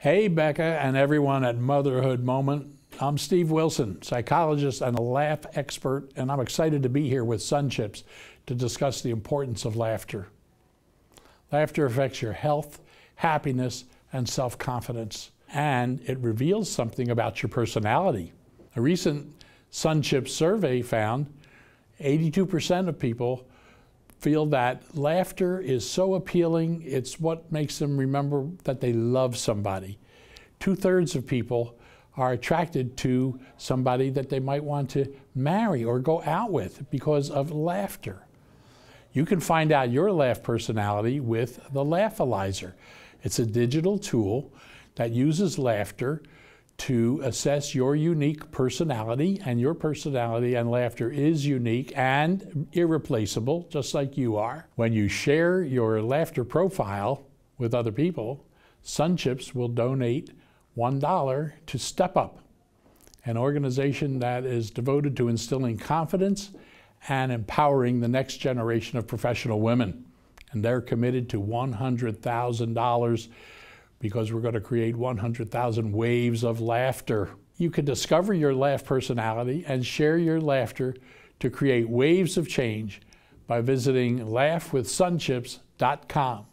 Hey, Becca and everyone at Motherhood Moment. I'm Steve Wilson, psychologist and a laugh expert, and I'm excited to be here with SunChips to discuss the importance of laughter. Laughter affects your health, happiness, and self-confidence, and it reveals something about your personality. A recent SunChips survey found 82% of people feel that laughter is so appealing, it's what makes them remember that they love somebody. 2/3 of people are attracted to somebody that they might want to marry or go out with because of laughter. You can find out your laugh personality with the Laughalyzer. It's a digital tool that uses laughter to assess your unique personality, and your personality and laughter is unique and irreplaceable, just like you are. When you share your laughter profile with other people, SunChips will donate $1 to Step Up, an organization that is devoted to instilling confidence and empowering the next generation of professional women. And they're committed to $100,000 because we're going to create 100,000 waves of laughter. You can discover your laugh personality and share your laughter to create waves of change by visiting laughwithsunchips.com.